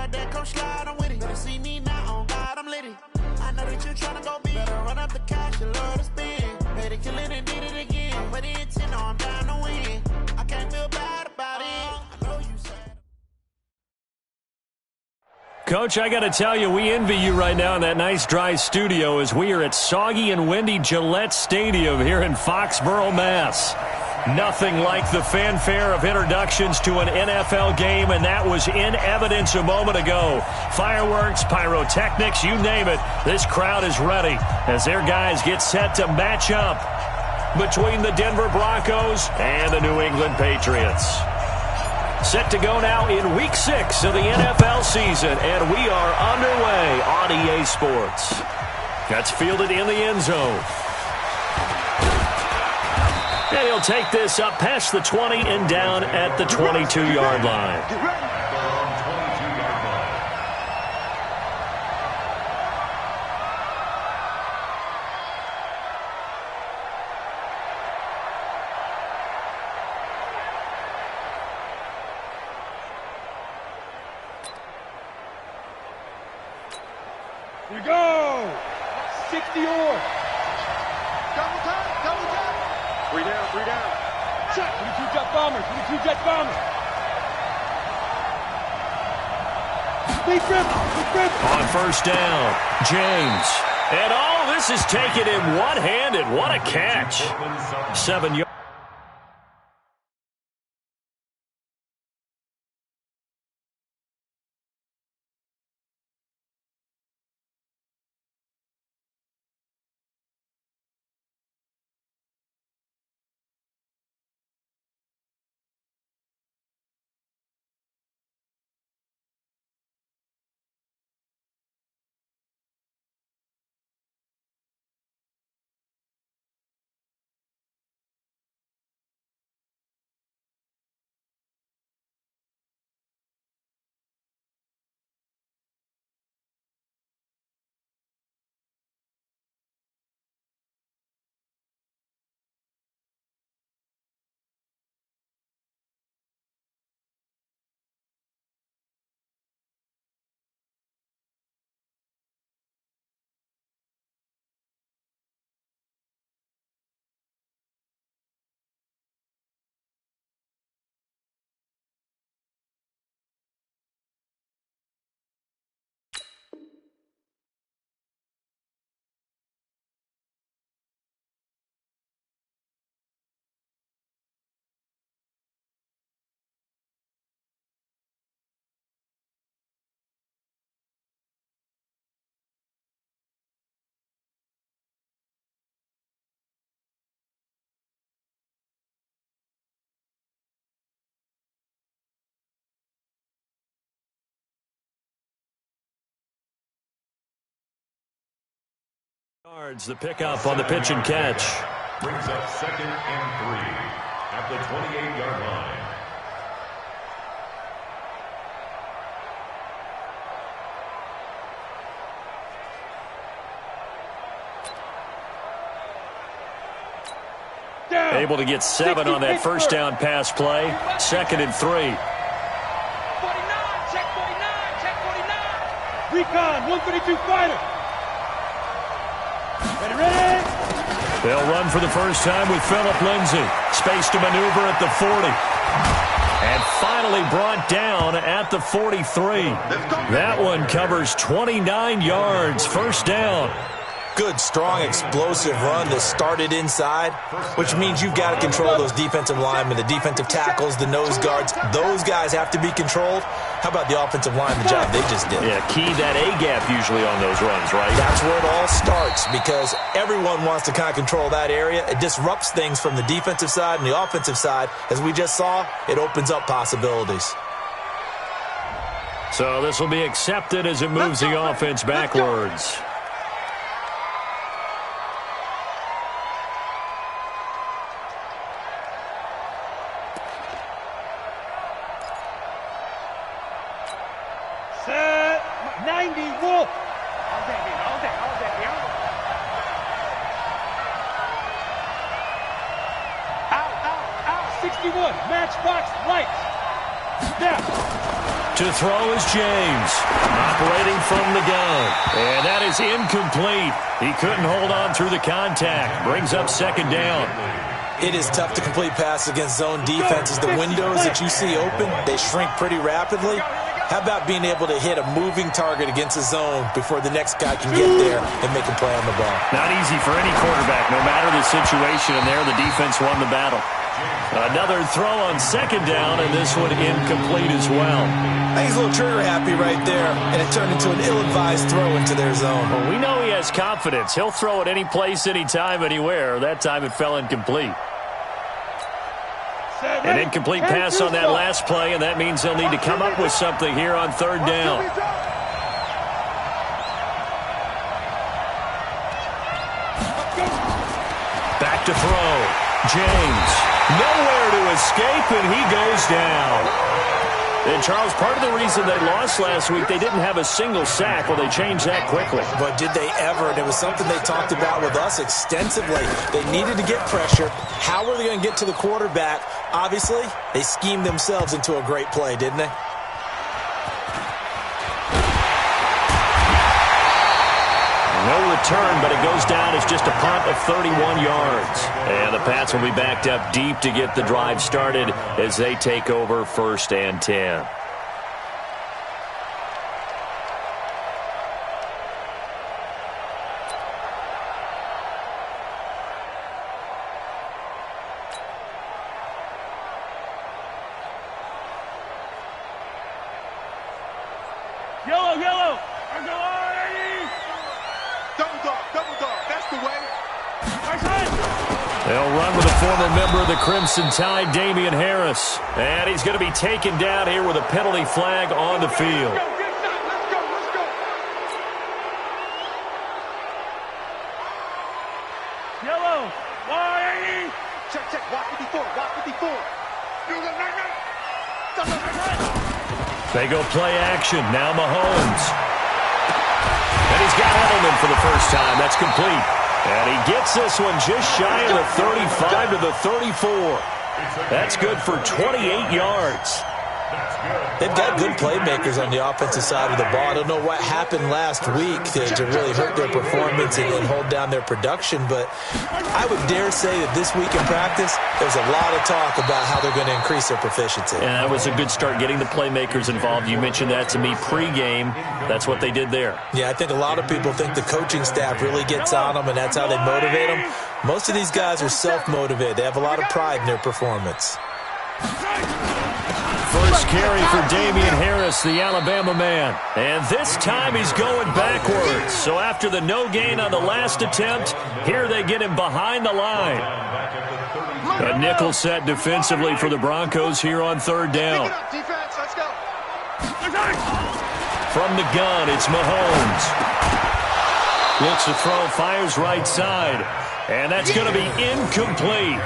got that, come slide, I'm with it. Better see me now, on God, I'm litty. I know that you're trying to go big. Better run up the cash, you love to spend. Made it, kill it, and did it again. But the intent, no, I'm down to win. I can't feel bad about it. I know you said. Coach, I got to tell you, we envy you right now in that nice dry studio as we are at soggy and windy Gillette Stadium here in Foxborough, Mass. Nothing like the fanfare of introductions to an NFL game, and that was in evidence a moment ago. Fireworks, pyrotechnics, you name it. This crowd is ready as their guys get set to match up between the Denver Broncos and the New England Patriots. Set to go now in Week 6 of the NFL season, and we are underway on EA Sports. That's fielded in the end zone. And he'll take this up past the 20 and down at the 22-yard line. Here we go! 60 yards. Double time. 3 down. Check. 22 jet bomber. Big grip. On first down, James. And all this is taken in one-handed. What a catch. 7 yards. The pickup on the pitch and catch. Brings up 2nd and 3 at the 28-yard line. Able to get 7 on that first down pass play. 2nd and 3. 49, check 49. Recon, 132 fighter. Ready. They'll run for the first time with Phillip Lindsay. Space to maneuver at the 40. And finally brought down at the 43. That one covers 29 yards. First down. Good, strong, explosive run that started inside, which means you've got to control those defensive linemen, the defensive tackles, the nose guards. Those guys have to be controlled. How about the offensive line, the job they just did? Yeah, key that A-gap usually on those runs, right? That's where it all starts because everyone wants to kind of control that area. It disrupts things from the defensive side and the offensive side. As we just saw, it opens up possibilities. So this will be accepted as it moves the offense backwards. Set. 90, Wolf. Out. 61, matchbox, lights. Snap. To throw is James, operating from the gun. And that is incomplete. He couldn't hold on through the contact. Brings up second down. It is tough to complete passes against zone defenses. The windows that you see open, they shrink pretty rapidly. How about being able to hit a moving target against a zone before the next guy can get there and make a play on the ball? Not easy for any quarterback, no matter the situation. And there, the defense won the battle. Another throw on second down, and this one incomplete as well. I think he's a little trigger happy right there, and it turned into an ill-advised throw into their zone. Well, we know he has confidence. He'll throw it any place, anytime, anywhere. That time it fell incomplete. An incomplete pass on that last play, and that means they'll need to come up with something here on third down. Back to throw. James, nowhere to escape, and he goes down. And, Charles, part of the reason they lost last week, they didn't have a single sack. Well, they changed that quickly. But did they ever? And it was something they talked about with us extensively. They needed to get pressure. How were they going to get to the quarterback? Obviously, they schemed themselves into a great play, didn't they? No return, but it goes down as just a punt of 31 yards. And the Pats will be backed up deep to get the drive started as they take over 1st and 10. Yellow, yellow. Double dog, that's the way. They'll run with a former member of the Crimson Tide, Damian Harris. And he's going to be taken down here with a penalty flag on the field. Let's go. Yellow. Y-A-E. Check, walk 54. They go play action. Now Mahomes. And he's got Edelman for the first time. That's complete. And he gets this one just shy of the 35 to the 34. That's good for 28 yards. They've got good playmakers on the offensive side of the ball. I don't know what happened last week to really hurt their performance and hold down their production, but I would dare say that this week in practice, there's a lot of talk about how they're going to increase their proficiency. And that was a good start, getting the playmakers involved. You mentioned that to me pregame. That's what they did there. Yeah, I think a lot of people think the coaching staff really gets on them, and that's how they motivate them. Most of these guys are self-motivated. They have a lot of pride in their performance. First carry for Damian Harris, the Alabama man. And this time he's going backwards. So after the no gain on the last attempt, here they get him behind the line. A nickel set defensively for the Broncos here on third down. Defense, let's go. From the gun, it's Mahomes. Looks to throw, fires right side. And that's going to be incomplete.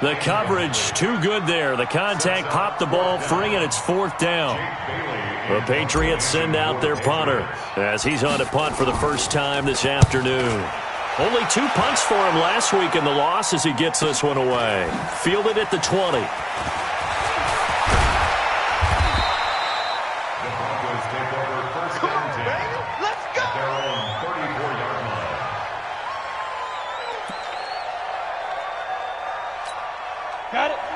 The coverage too good there. The contact popped the ball free, and it's 4th down. The Patriots send out their punter as he's on to punt for the first time this afternoon. Only 2 punts for him last week in the loss as he gets this one away. Fielded at the 20.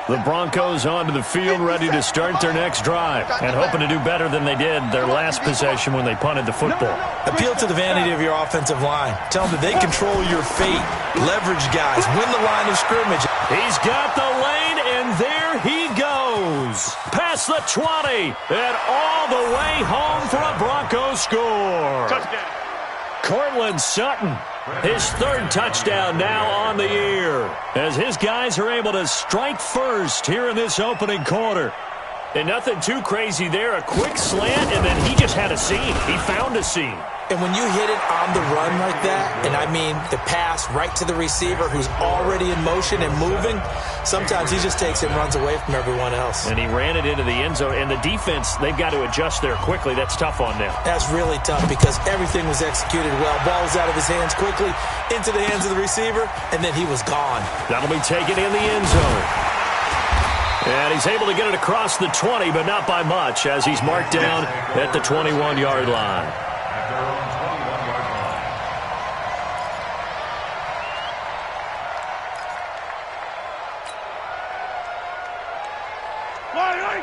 The Broncos onto the field, ready to start their next drive, and hoping to do better than they did their last possession when they punted the football. Appeal to the vanity of your offensive line. Tell them that they control your fate. Leverage guys. Win the line of scrimmage. He's got the lane, and there he goes. Past the 20, and all the way home for a Broncos score. Touchdown. Cortland Sutton, his 3rd touchdown now on the year, as his guys are able to strike first here in this opening quarter. And nothing too crazy there. A quick slant, and then he just had a seam. He found a seam. And when you hit it on the run like that, and I mean the pass right to the receiver who's already in motion and moving, sometimes he just takes it and runs away from everyone else. And he ran it into the end zone. And the defense, they've got to adjust there quickly. That's tough on them. That's really tough because everything was executed well. Ball was out of his hands quickly, into the hands of the receiver, and then he was gone. That'll be taken in the end zone. And he's able to get it across the 20, but not by much, as he's marked down at the 21-yard line.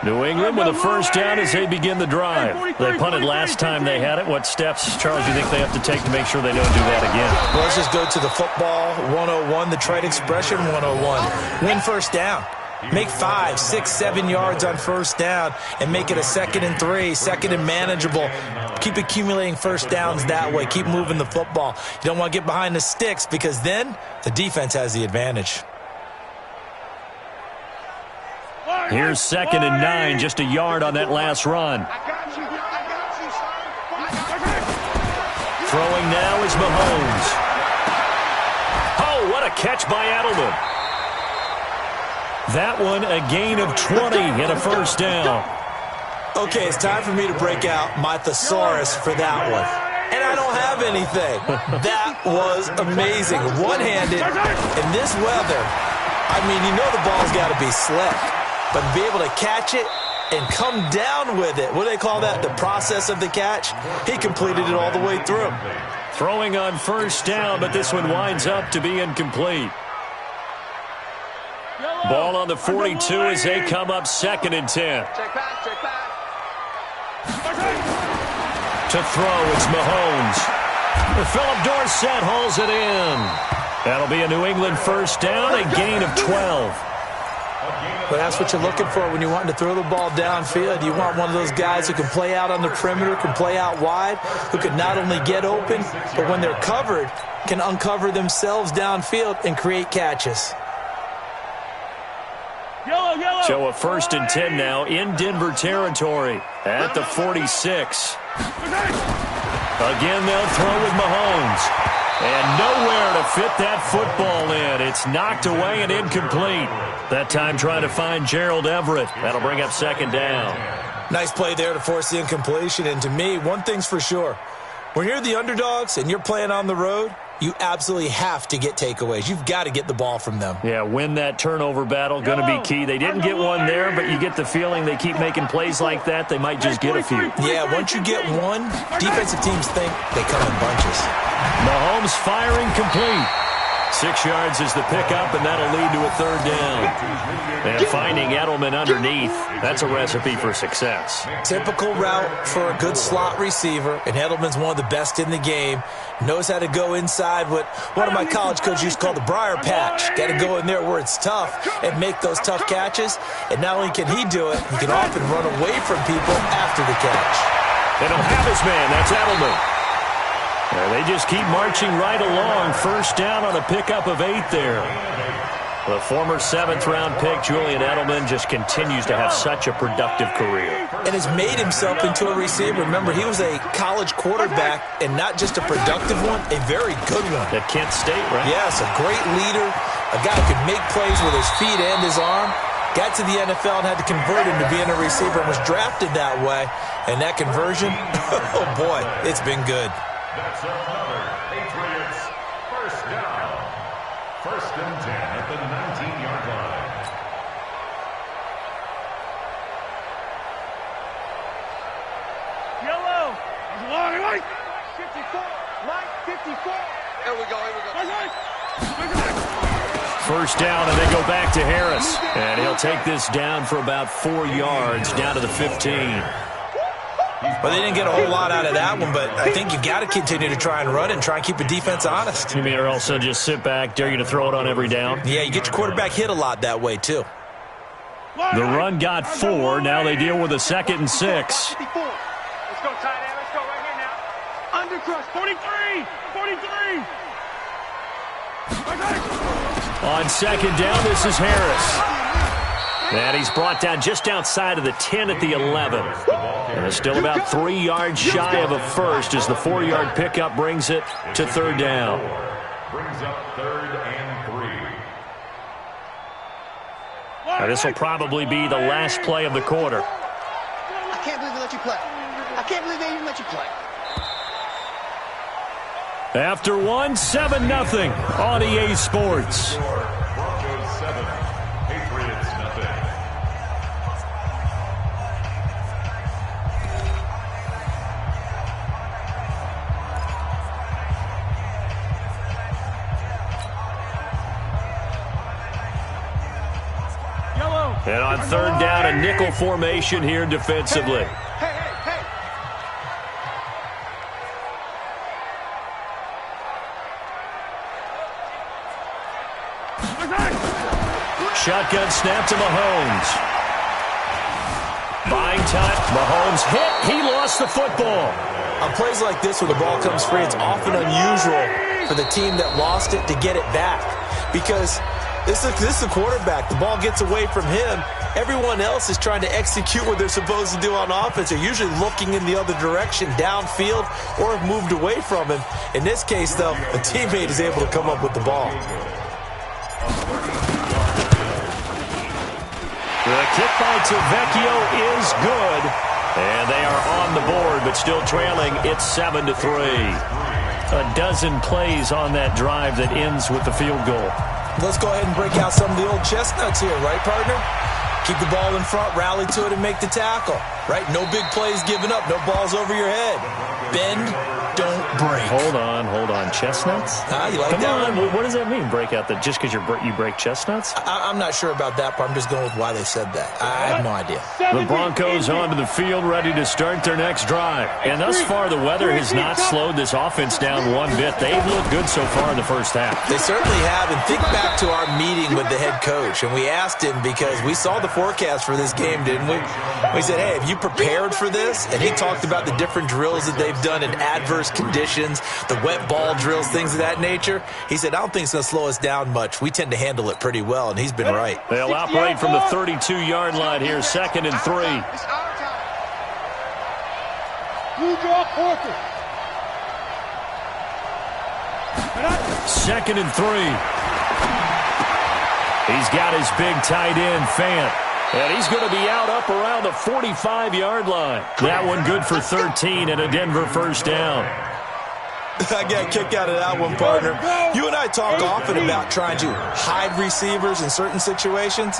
New England with a first down as they begin the drive. They punted last time they had it. What steps, Charles, do you think they have to take to make sure they don't do that again? Well, let's just go to the football 101, the trade expression 101. Win first down. Make 5, 6, 7 yards on first down and make it a 2nd and 3, 2nd and manageable. Keep accumulating first downs that way. Keep moving the football. You don't want to get behind the sticks because then the defense has the advantage. Here's 2nd and 9, just a yard on that last run. Throwing now is Mahomes. Oh, what a catch by Edelman. That one, a gain of 20 and a first down. Okay, it's time for me to break out my thesaurus for that one. And I don't have anything. That was amazing. One-handed in this weather. I mean, you know the ball's got to be slick. But to be able to catch it and come down with it, what do they call that, the process of the catch? He completed it all the way through. Throwing on first down, but this one winds up to be incomplete. Ball on the 42 as they come up 2nd and 10. Check back. To throw, it's Mahomes. Philip Dorsett hauls it in. That'll be a New England first down, a gain of 12. But that's what you're looking for when you're wanting to throw the ball downfield. You want one of those guys who can play out on the perimeter, can play out wide, who can not only get open, but when they're covered, can uncover themselves downfield and create catches. So a 1st and 10 now in Denver territory at the 46. Again, they'll throw with Mahomes. And nowhere to fit that football in. It's knocked away and incomplete. That time trying to find Gerald Everett. That'll bring up 2nd down. Nice play there to force the incompletion. And to me, one thing's for sure. When you're the underdogs and you're playing on the road, you absolutely have to get takeaways. You've got to get the ball from them. Yeah, win that turnover battle, going to be key. They didn't get one there, but you get the feeling they keep making plays like that, they might just get a few. Yeah, once you get one, defensive teams think they come in bunches. Mahomes firing complete. 6 yards is the pickup, and that'll lead to a 3rd down. And finding Edelman underneath, that's a recipe for success. Typical route for a good slot receiver, and Edelman's one of the best in the game. Knows how to go inside what one of my college coaches used to call the briar patch. Got to go in there where it's tough and make those tough catches. And not only can he do it, he can often run away from people after the catch. They don't have his man. That's Edelman. They just keep marching right along. First down on a pickup of 8 there. The former 7th-round pick, Julian Edelman, just continues to have such a productive career. And has made himself into a receiver. Remember, he was a college quarterback, and not just a productive one, a very good one. At Kent State, right? Yes, a great leader, a guy who could make plays with his feet and his arm. Got to the NFL and had to convert him to being a receiver and was drafted that way. And that conversion, oh boy, it's been good. That's another Patriots first down. 1st and 10 at the 19-yard line. Yellow. Line 54. Line 54. Here we go. First down, and they go back to Harris. And he'll take this down for about 4 yards, down to the 15. Well, they didn't get a whole lot out of that one, but I think you got to continue to try and run and try and keep the defense honest. You mean or also just sit back, dare you to throw it on every down? Yeah, you get your quarterback hit a lot that way, too. The run got 4. Now they deal with a 2nd and 6. Let's go, tight end. Let's go right here now. Undercrush. 43. 43. On 2nd down, this is Harris. And he's brought down just outside of the 10 at the 11. And it's still about 3 yards shy of a first as the 4-yard pickup brings it to 3rd down. Brings up 3rd and 3. Now this will probably be the last play of the quarter. I can't believe they let you play. I can't believe they even let you play. After 1, 7-0 on EA Sports. Broncos 7, Patriots 0. And on third down, a nickel formation here defensively. Shotgun snap to Mahomes. Buying time. Mahomes hit. He lost the football. On plays like this where the ball comes free, it's often unusual for the team that lost it to get it back. Because this is a quarterback. The ball gets away from him. Everyone else is trying to execute what they're supposed to do on offense. They're usually looking in the other direction, downfield, or have moved away from him. In this case, though, a teammate is able to come up with the ball. The kick by Tavecchio is good. And they are on the board, but still trailing. It's 7-3. A dozen plays on that drive that ends with the field goal. Let's go ahead and break out some of the old chestnuts here, right, partner? Keep the ball in front, rally to it, and make the tackle, right? No big plays given up, no balls over your head. Bend, don't break. Hold on. Chestnuts? You like Come that on. one? What does that mean, break out? Just because you break chestnuts? I'm not sure about that, but I'm just going with why they said that. I have no idea. The Broncos onto the field, ready to start their next drive. And thus far, the weather has not slowed this offense down one bit. They've looked good so far in the first half. They certainly have. And think back to our meeting with the head coach. And we asked him, because we saw the forecast for this game, didn't we? We said, hey, have you prepared for this? And he talked about the different drills that they've done in adverse conditions, the wet ball drills, things of that nature. He said, I don't think it's going to slow us down much. We tend to handle it pretty well, and he's been right. They'll operate from the 32-yard line here, 2nd and 3. It's our time. You draw quarter. 2nd and 3. He's got his big tight end, Fant. And he's going to be out up around the 45-yard line. That one good for 13 and a Denver first down. I got a kick out of that one, partner. You and I talk often about trying to hide receivers in certain situations,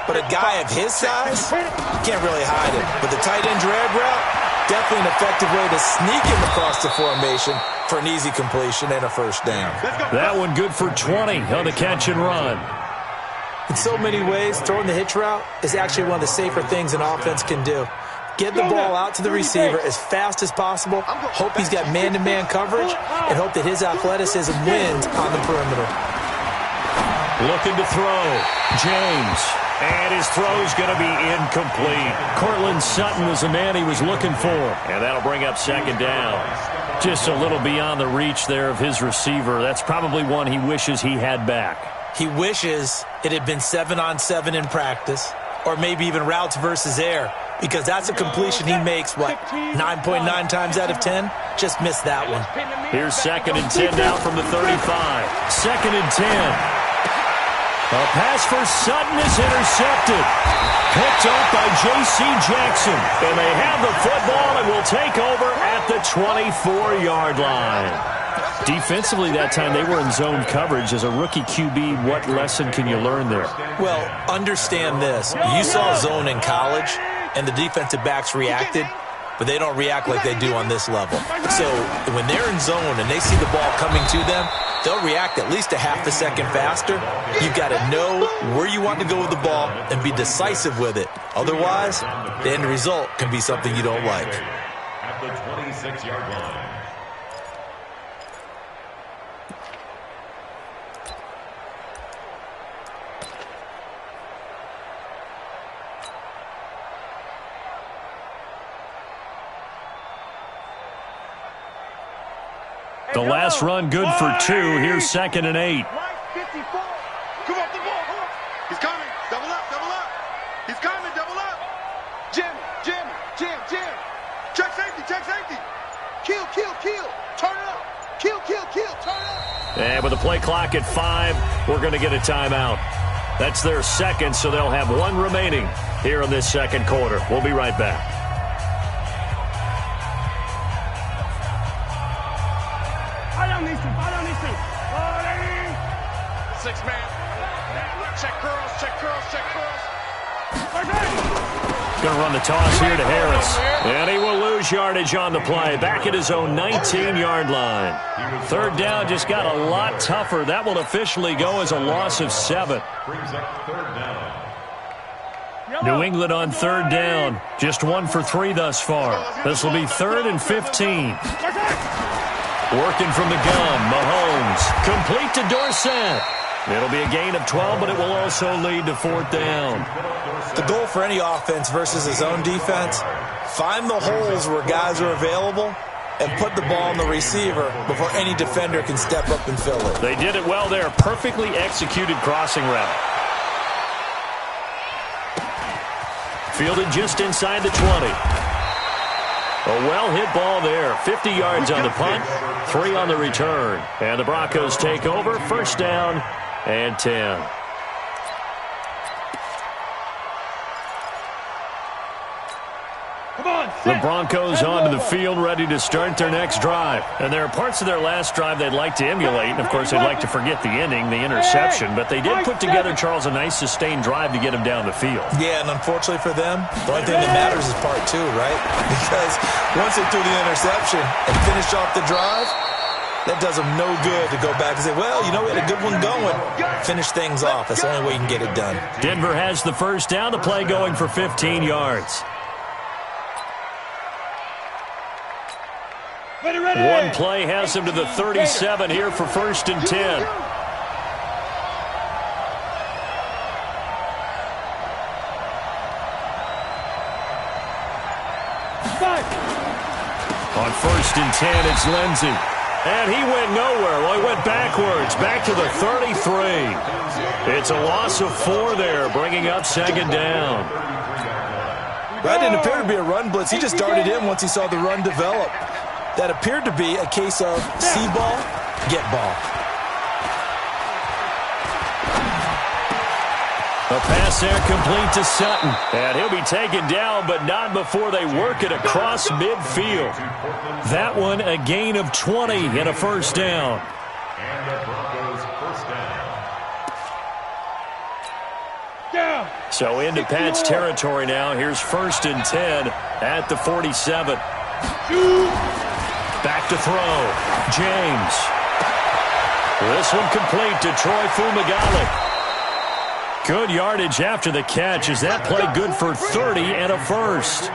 but a guy of his size, you can't really hide him. But the tight end drag route, definitely an effective way to sneak him across the formation for an easy completion and a first down. That one good for 20 on the catch and run. In so many ways, throwing the hitch route is actually one of the safer things an offense can do. Get the ball out to the receiver as fast as possible, hope he's got man-to-man coverage, and hope that his athleticism wins on the perimeter. Looking to throw. James. And his throw's going to be incomplete. Cortland Sutton was the man he was looking for. And that'll bring up 2nd down. Just a little beyond the reach there of his receiver. That's probably one he wishes he had back. He wishes it had been 7-on-7 in practice, or maybe even routes versus air, because that's a completion he makes, 9.9 times out of 10? Just missed that one. Here's 2nd and 10 now from the 35. 2nd and 10. A pass for Sutton is intercepted. Picked up by J.C. Jackson. And they have the football and will take over at the 24-yard line. Defensively that time, they were in zone coverage. As a rookie QB, what lesson can you learn there? Well, understand this. You saw zone in college, and the defensive backs reacted, but they don't react like they do on this level. So when they're in zone and they see the ball coming to them, they'll react at least a half a second faster. You've got to know where you want to go with the ball and be decisive with it. Otherwise, the end result can be something you don't like. At the 26-yard line. The last run good for 2. Here's 2nd and 8. Come up the ball. He's coming. Double up. He's coming. Double up. Jim. Check safety. Kill. Turn it up. Kill. Turn it up. And with the play clock at 5, we're going to get a timeout. That's their second, so they'll have one remaining here in this second quarter. We'll be right back. Going to run the toss here to Harris. And he will lose yardage on the play. Back at his own 19-yard line. 3rd down just got a lot tougher. That will officially go as a loss of 7. Brings up 3rd down. New England on third down. Just 1 for 3 thus far. This will be 3rd and 15. Working from the gun, Mahomes. Complete to Dorsett. It'll be a gain of 12, but it will also lead to 4th down. The goal for any offense versus his own defense, find the holes where guys are available and put the ball on the receiver before any defender can step up and fill it. They did it well there. Perfectly executed crossing route. Fielded just inside the 20. A well-hit ball there. 50 yards on the punt, 3 on the return. And the Broncos take over. 1st down and 10. The Broncos onto the field, ready to start their next drive. And there are parts of their last drive they'd like to emulate. And, of course, they'd like to forget the ending, the interception. But they did put together, Charles, a nice sustained drive to get them down the field. Yeah, and unfortunately for them, the only thing that matters is part 2, right? Because once they threw the interception and finished off the drive, that does them no good to go back and say, well, you know, we had a good one going. Finish things off. That's the only way you can get it done. Denver has the 1st down. The play going for 15 yards. One play has him to the 37 here for 1st and 10. On 1st and 10, it's Lindsey. And he went nowhere. Well, he went backwards, back to the 33. It's a loss of 4 there, bringing up 2nd down. That didn't appear to be a run blitz. He just darted in once he saw the run develop. That appeared to be a case of see ball, get ball. A pass there complete to Sutton. And he'll be taken down, but not before they work it across midfield. That one a gain of 20 and a 1st down. And the Broncos 1st down. So into Pat's territory now. Here's 1st and 10 at the 47. Back to throw. James. This one complete to Troy Fumagalli. Good yardage after the catch. Is that play good for 30 and a 1st?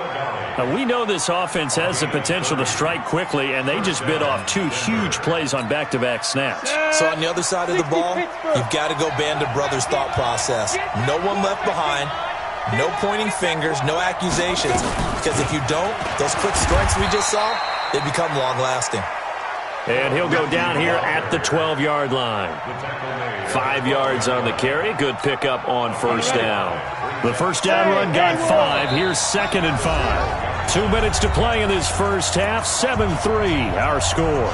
Now, we know this offense has the potential to strike quickly, and they just bit off 2 huge plays on back-to-back snaps. So on the other side of the ball, you've got to go band of brothers thought process. No one left behind. No pointing fingers, no accusations. Because if you don't, those quick strikes we just saw, they become long-lasting. And he'll go down here at the 12-yard line. 5 yards on the carry. Good pickup on 1st down. The 1st down run got 5. Here's 2nd and 5. 2 minutes to play in this 1st half. 7-3 our score.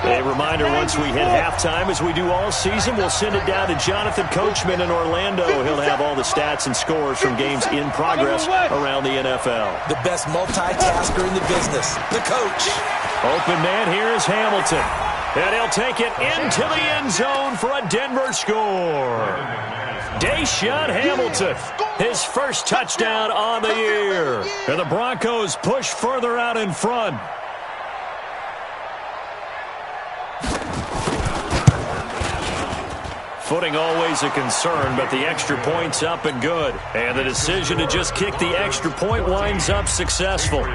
A reminder, once we hit halftime, as we do all season, we'll send it down to Jonathan Coachman in Orlando. He'll have all the stats and scores from games in progress around the NFL. The best multitasker in the business, the coach. Open man here is Hamilton. And he'll take it into the end zone for a Denver score. Deshaun Hamilton, his 1st touchdown on the year. And the Broncos push further out in front. Footing always a concern, but the extra point's up and good. And the decision to just kick the extra point winds up successful.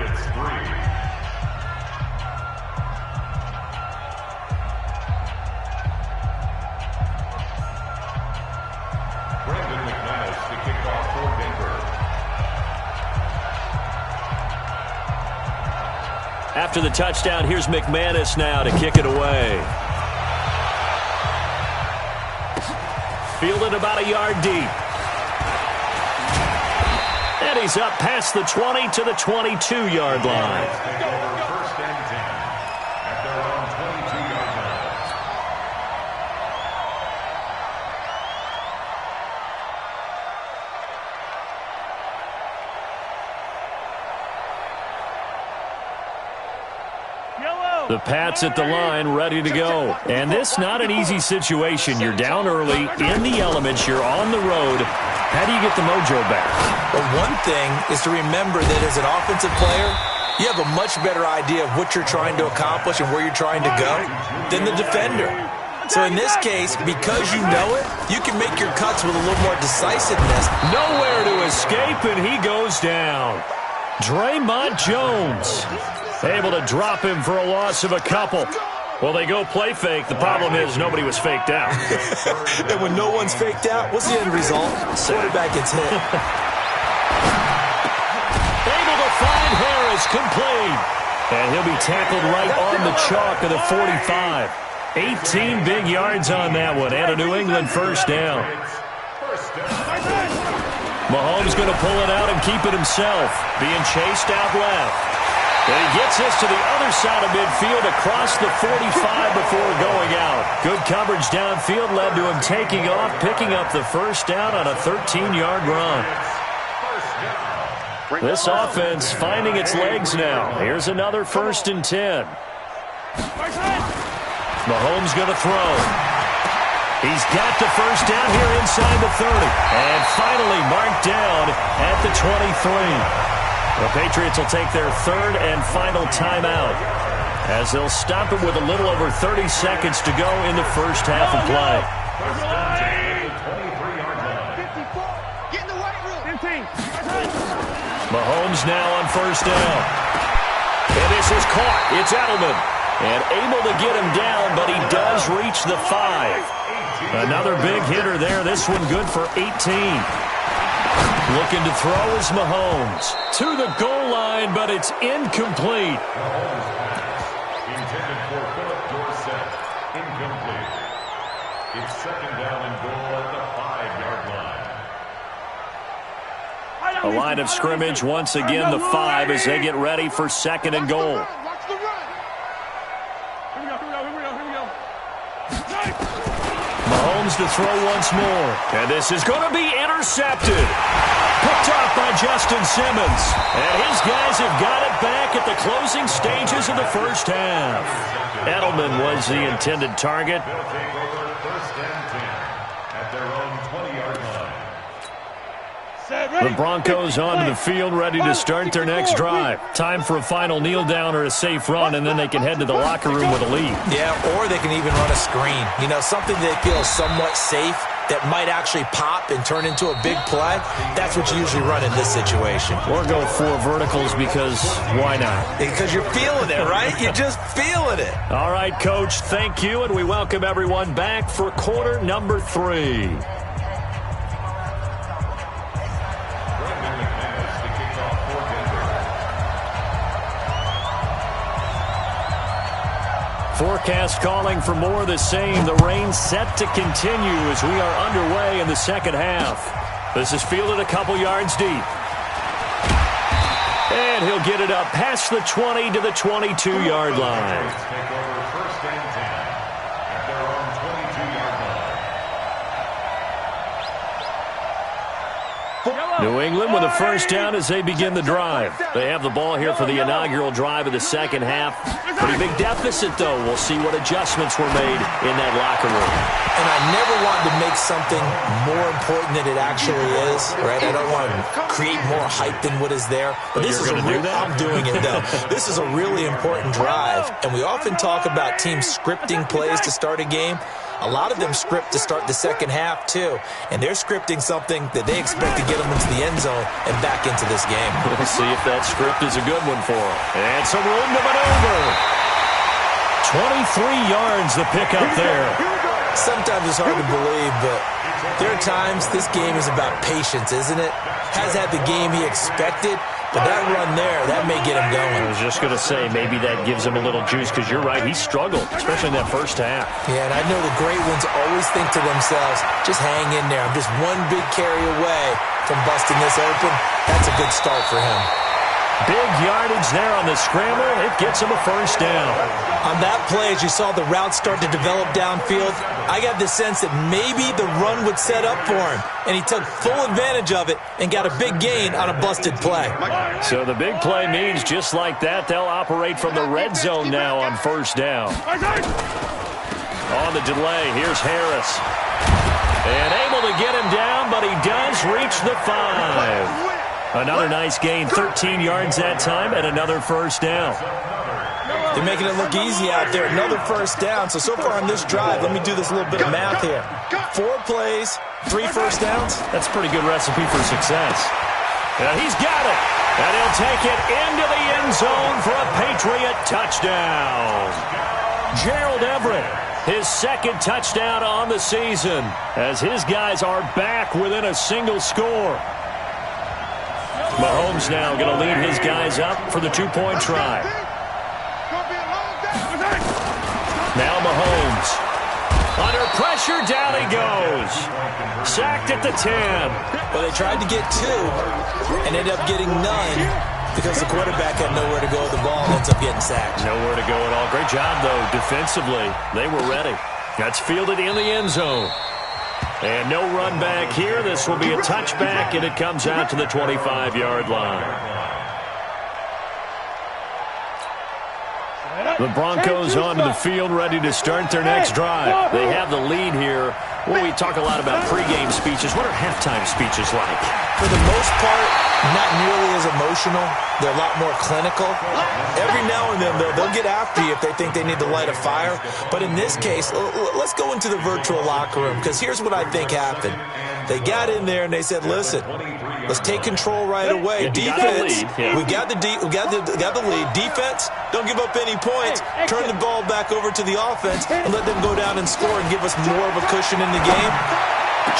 After the touchdown, here's McManus now to kick it away. Fielded about a yard deep. And he's up past the 20 to the 22-yard line. 1st and 10 at their own 22-yard line. The Pats at the line, ready to go. And this not an easy situation. You're down early, in the elements, you're on the road. How do you get the mojo back? Well, one thing is to remember that as an offensive player, you have a much better idea of what you're trying to accomplish and where you're trying to go than the defender. So in this case, because you know it, you can make your cuts with a little more decisiveness. Nowhere to escape, and he goes down. Draymond Jones able to drop him for a loss of a couple. Well, they go play fake. The problem is nobody was faked out. And when no one's faked out, what's the end result? Quarterback gets hit. Able to find Harris, complete. And he'll be tackled right on the chalk of the 45. 18 big yards on that one, and a New England first down. Mahomes going to pull it out and keep it himself, being chased out left. And he gets this to the other side of midfield across the 45 before going out. Good coverage downfield led to him taking off, picking up the first down on a 13-yard run. This offense finding its legs now. Here's another 1st and 10. Mahomes going to throw. He's got the first down here inside the 30. And finally marked down at the 23. The Patriots will take their 3rd and final timeout as they'll stop it with a little over 30 seconds to go in the first half of play. Get in the white room. 15. Mahomes now on first down. And this is caught. It's Edelman. And able to get him down, but he does reach the 5. Another big hitter there. This one good for 18. Looking to throw is Mahomes. To the goal line, but it's incomplete. Intended for Philip Dorsett. Incomplete. It's 2nd down and goal at the 5-yard line. A line of scrimmage once again, the 5, as they get ready for 2nd and goal. Mahomes to throw once more. And this is going to be intercepted. Picked off by Justin Simmons. And his guys have got it back at the closing stages of the first half. Edelman was the intended target. They'll take over 1st and 10 at their own 20-yard line. The Broncos onto the field, ready to start their next drive. Time for a final kneel down or a safe run, and then they can head to the locker room with a lead. Yeah, or they can even run a screen. You know, something they feel somewhat safe that might actually pop and turn into a big play. That's what you usually run in this situation. Or go 4 verticals because why not? Because you're feeling it, right? You're just feeling it. All right, Coach, thank you, and we welcome everyone back for quarter number 3. Forecast calling for more of the same. The rain set to continue as we are underway in the second half. This is fielded a couple yards deep. And he'll get it up past the 20 to the 22-yard line. Take over 1st and 10 at their own 22-yard line. New England with a first down as they begin the drive. They have the ball here for the inaugural drive of the second half. Pretty big deficit, though. We'll see what adjustments were made in that locker room. And I never wanted to make something more important than it actually is, right? I don't want to create more hype than what is there. But this is I'm doing it, though. This is a really important drive. And we often talk about teams scripting plays to start a game. A lot of them script to start the second half, too. And they're scripting something that they expect to get them into the end zone and back into this game. We'll see if that script is a good one for them. And some room to maneuver. 23 yards the pickup there. Sometimes it's hard to believe, but there are times this game is about patience, isn't it? Has had the game he expected, but that run there, that may get him going. I was just going to say, maybe that gives him a little juice, because you're right, he struggled, especially in that first half. Yeah, and I know the great ones always think to themselves, just hang in there. I'm just one big carry away from busting this open. That's a good start for him. Big yardage there on the scramble. It gets him a first down. On that play, as you saw the route start to develop downfield, I got the sense that maybe the run would set up for him, and he took full advantage of it and got a big gain on a busted play. So the big play means just like that, they'll operate from the red zone now on first down. On the delay, here's Harris. And able to get him down, but he does reach the 5. Another nice gain, 13 yards that time, and another first down. They're making it look easy out there. Another first down. So far on this drive, let me do this little bit of math here. 4 plays, 3 first downs. That's a pretty good recipe for success. And he's got it. And he'll take it into the end zone for a Patriot touchdown. Gerald Everett, his second touchdown on the season, as his guys are back within a single score. Mahomes now going to lead his guys up for the 2-point try. Now Mahomes. Under pressure, down he goes. Sacked at the 10. Well, they tried to get 2 and ended up getting none because the quarterback had nowhere to go with the ball and ends up getting sacked. Nowhere to go at all. Great job, though, defensively. They were ready. That's fielded in the end zone. And no run back here. This will be a touchback, and it comes out to the 25-yard line. The Broncos onto the field, ready to start their next drive. They have the lead here. Well, we talk a lot about pregame speeches. What are halftime speeches like? For the most part, not nearly as emotional. They're a lot more clinical. Every now and then, they'll get after you if they think they need to light a fire. But in this case, let's go into the virtual locker room, because here's what I think happened. They got in there and they said, listen, let's take control right away. Defense, we got the lead. Defense, don't give up any points. Turn the ball back over to the offense and let them go down and score and give us more of a cushion in the game.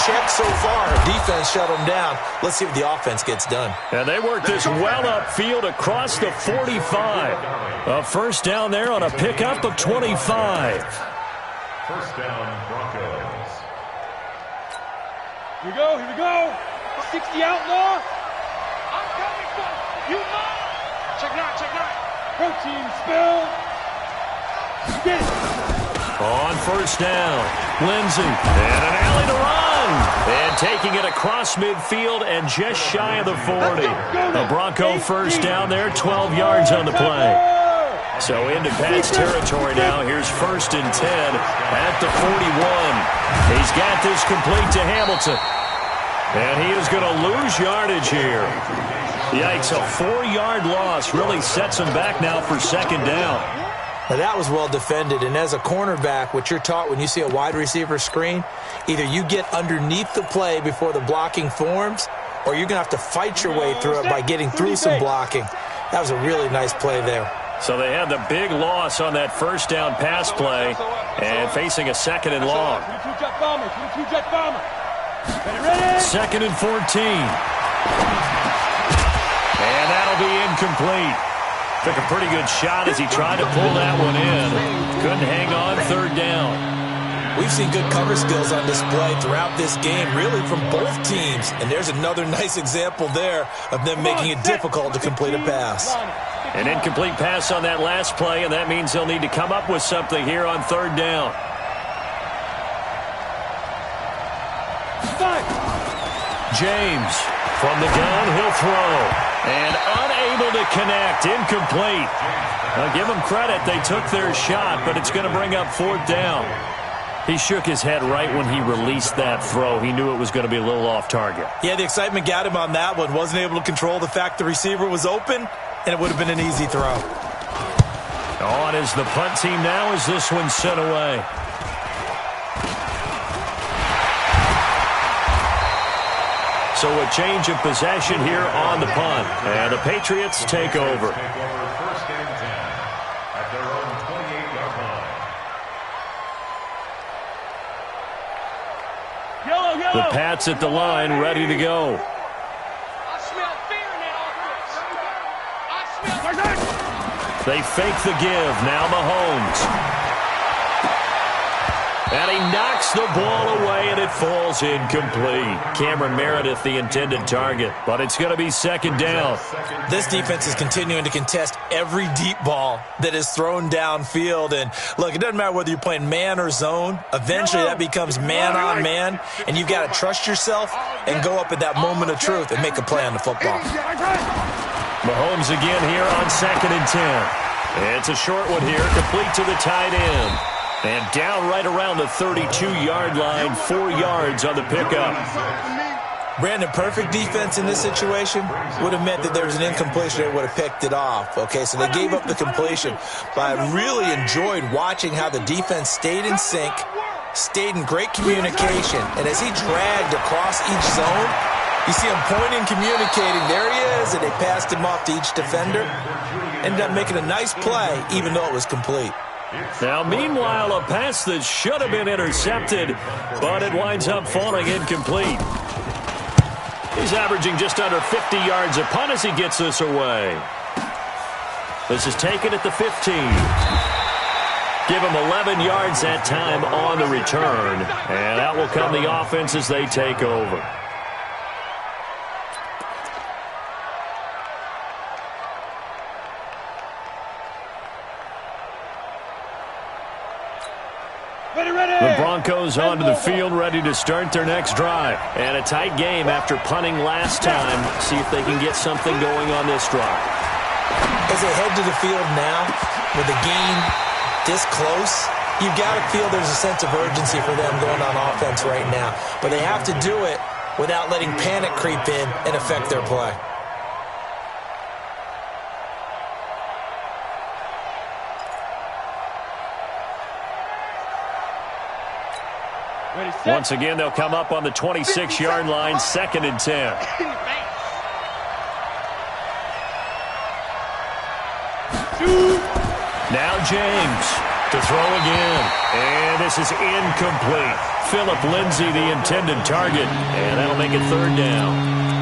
Check so far. Defense shut them down. Let's see if the offense gets done. And they work this well upfield across the 45. A first down there on a pickup of 25. First down, Broncos. Here we go. 60 outlaw. I'm coming for you. Check it out. Protein spill. Get it. On first down, Lindsey. And an alley to run. And taking it across midfield and just shy of the 40. A Bronco first down there, 12 yards on the play. So into Pat's territory now. Here's first and 10 at the 41. He's got this complete to Hamilton. And he is going to lose yardage here. Yikes, a 4-yard loss really sets him back now for second down. Now that was well defended, and as a cornerback, what you're taught when you see a wide receiver screen, either you get underneath the play before the blocking forms, or you're going to have to fight your way through it by getting through some blocking. That was a really nice play there. So they had the big loss on that first down pass play and facing a second and long. Second and 14. And that'll be incomplete. Took a pretty good shot as he tried to pull that one in. Couldn't hang on third down. We've seen good cover skills on display throughout this game, really from both teams. And there's another nice example there of them making it difficult to complete a pass. An incomplete pass on that last play, and that means they'll need to come up with something here on third down. James from the gun, he'll throw. And unable to connect, incomplete. Now give them credit, they took their shot, but it's going to bring up fourth down. He shook his head right when he released that throw. He knew it was going to be a little off target. Yeah, the excitement got him on that one. Wasn't able to control the fact the receiver was open, and it would have been an easy throw. On is the punt team now as this one's sent away. So a change of possession here on the punt. And the Patriots take over. First and 10 at their own 28-yard line. The Pats at the line, ready to go. I smell fear in that offense. They fake the give. Now Mahomes. And he knocks the ball away, and it falls incomplete. Cameron Meredith, the intended target, but it's going to be second down. This defense is continuing to contest every deep ball that is thrown downfield. And, look, it doesn't matter whether you're playing man or zone. Eventually, that becomes man on man, and you've got to trust yourself and go up at that moment of truth and make a play on the football. Mahomes again here on second and 10. It's a short one here, complete to the tight end. And down right around the 32-yard line, 4 yards on the pickup. Brandon, perfect defense in this situation would have meant that there was an incompletion that would have picked it off. Okay, so they gave up the completion. But I really enjoyed watching how the defense stayed in sync, stayed in great communication. And as he dragged across each zone, you see him pointing, communicating. There he is, and they passed him off to each defender. Ended up making a nice play, even though it was complete. Now, meanwhile, a pass that should have been intercepted, but it winds up falling incomplete. He's averaging just under 50 yards a punt as he gets this away. This is taken at the 15. Give him 11 yards that time on the return. And out will come the offense as they take over. The Broncos onto the field, ready to start their next drive. And a tight game after punting last time. See if they can get something going on this drive. As they head to the field now, with the game this close, you've got to feel there's a sense of urgency for them going on offense right now. But they have to do it without letting panic creep in and affect their play. Once again, they'll come up on the 26-yard line, 2nd and 10. Now James to throw again. And this is incomplete. Phillip Lindsay, the intended target. And that'll make it 3rd down.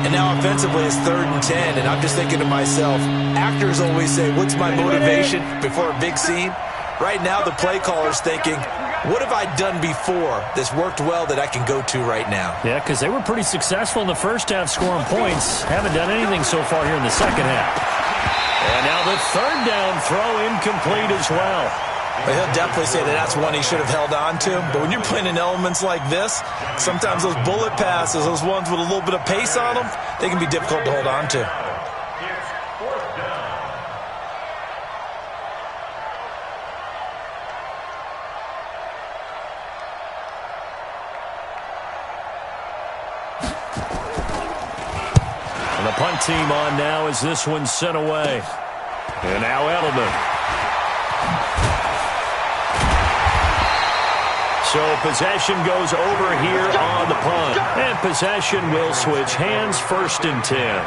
And now offensively it's 3rd and 10. And I'm just thinking to myself, actors always say, what's my motivation before a big scene? Right now the play caller's thinking, what have I done before that's worked well that I can go to right now? Yeah, because they were pretty successful in the first half scoring points. Haven't done anything so far here in the second half. And now the 3rd down throw incomplete as well. But he'll definitely say that that's one he should have held on to. But when you're playing in elements like this, sometimes those bullet passes, those ones with a little bit of pace on them, they can be difficult to hold on to. And the punt team on now as this one's sent away. And now Edelman. So possession goes over here on the punt. And possession will switch hands, 1st and 10.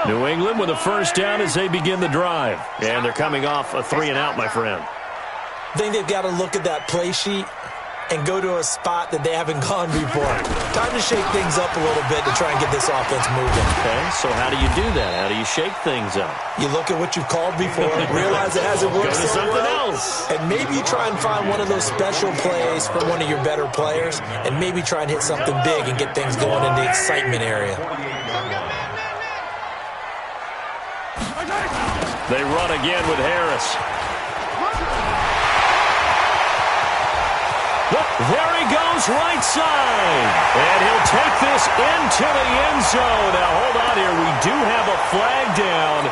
New England with a 1st down as they begin the drive. And they're coming off a 3-and-out, my friend. I think they've got to look at that play sheet and go to a spot that they haven't gone before. Time to shake things up a little bit to try and get this offense moving. Okay, so how do you do that? How do you shake things up? You look at what you've called before, realize it hasn't worked so something well, else. and maybe you try and find one of those special plays from one of your better players, and maybe try and hit something big and get things going in the excitement area. They run again with Harris. There he goes, right side. And he'll take this into the end zone. Now, hold on here. We do have a flag down.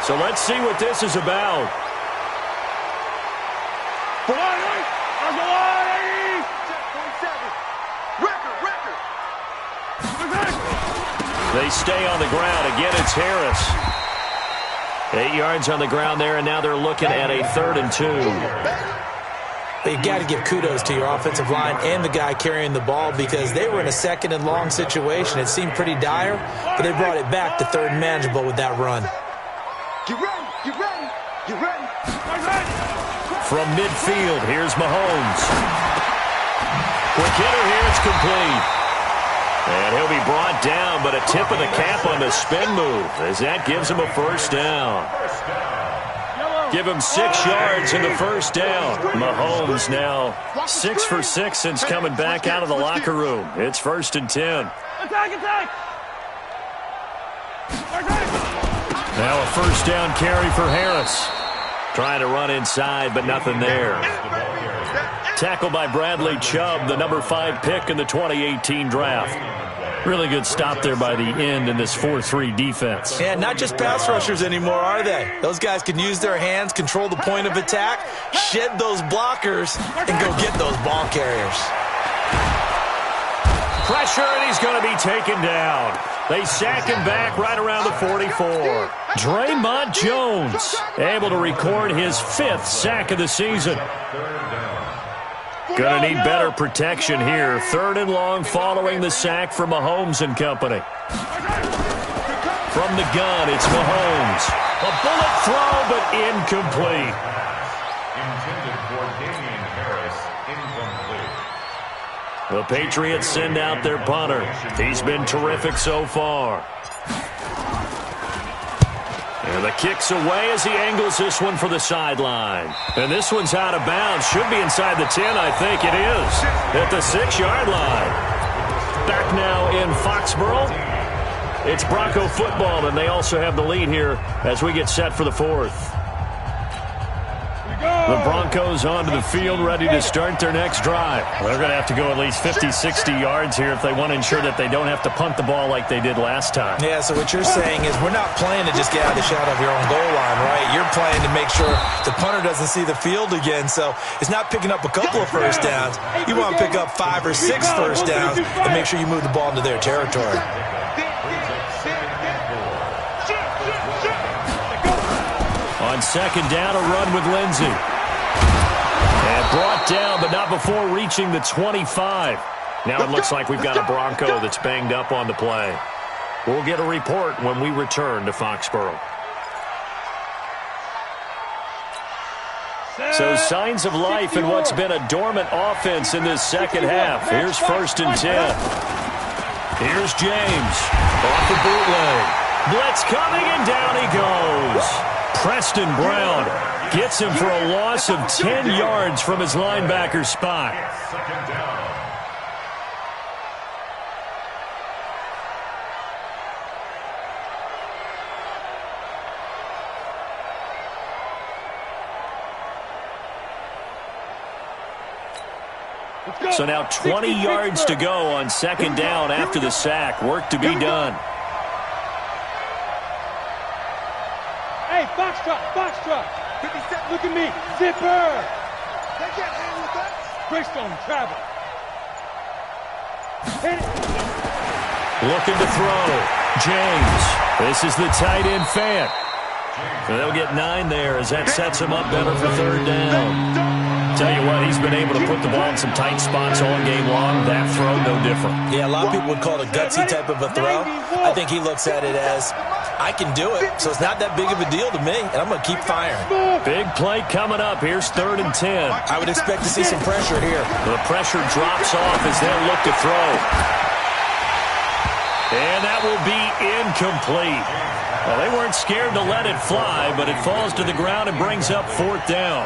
So let's see what this is about. They stay on the ground. Again, it's Harris. 8 yards on the ground there, and now they're looking at a 3rd and 2. But you've got to give kudos to your offensive line and the guy carrying the ball because they were in a 2nd and long situation. It seemed pretty dire, but they brought it back to 3rd and manageable with that run. Get ready, get ready, get ready. From midfield, here's Mahomes. Quick hitter here, it's complete. And he'll be brought down, but a tip of the cap on the spin move as that gives him a 1st down. Give him 6 yards in the 1st down. Mahomes now 6 for 6 since coming back out of the locker room. It's 1st and 10. Attack! Now a 1st down carry for Harris. Trying to run inside, but nothing there. Tackled by Bradley Chubb, the number 5 pick in the 2018 draft. Really good stop there by the end in this 4-3 defense. Yeah, not just pass rushers anymore, are they? Those guys can use their hands, control the point of attack, shed those blockers, and go get those ball carriers. Pressure, and he's going to be taken down. They sack him back right around the 44. Draymond Jones able to record his 5th sack of the season. Going to need better protection here. 3rd and long following the sack from Mahomes and company. From the gun, it's Mahomes. A bullet throw, but incomplete. Intended for Damian Harris, incomplete. The Patriots send out their punter. He's been terrific so far. And the kick's away as he angles this one for the sideline. And this one's out of bounds. Should be inside the 10, I think it is. At the 6-yard line. Back now in Foxborough. It's Bronco football, and they also have the lead here as we get set for the 4th. The Broncos onto the field, ready to start their next drive. They're going to have to go at least 50, 60 yards here if they want to ensure that they don't have to punt the ball like they did last time. Yeah, so what you're saying is we're not playing to just get out of the shadow of your own goal line, right? You're playing to make sure the punter doesn't see the field again. So it's not picking up a couple of first downs. You want to pick up 5 or 6 first downs and make sure you move the ball into their territory. On 2nd down, a run with Lindsey. And brought down, but not before reaching the 25. Now it looks like we've got a Bronco that's banged up on the play. We'll get a report when we return to Foxborough. So signs of life in what's been a dormant offense in this second half. Here's 1st and 10. Here's James. Off the bootleg. Blitz coming, and down he goes. Preston Brown gets him for a loss of 10 yards from his linebacker spot. 2nd down. So now 20 yards to go on 2nd down after the sack. Work to be done. Hey, box truck. Look at me. Zipper. They can't hang with us. Greystone travel. Hit it. Looking to throw. James. This is the tight end fan. So they'll get 9 there as that sets him up better for 3rd down. Tell you what, he's been able to put the ball in some tight spots all game long. That throw, no different. Yeah, a lot of people would call it a gutsy type of a throw. I think he looks at it as, I can do it, so it's not that big of a deal to me, and I'm going to keep firing. Big play coming up. Here's 3rd and 10. I would expect to see some pressure here. The pressure drops off as they'll look to throw. And that will be incomplete. Well, they weren't scared to let it fly, but it falls to the ground and brings up 4th down.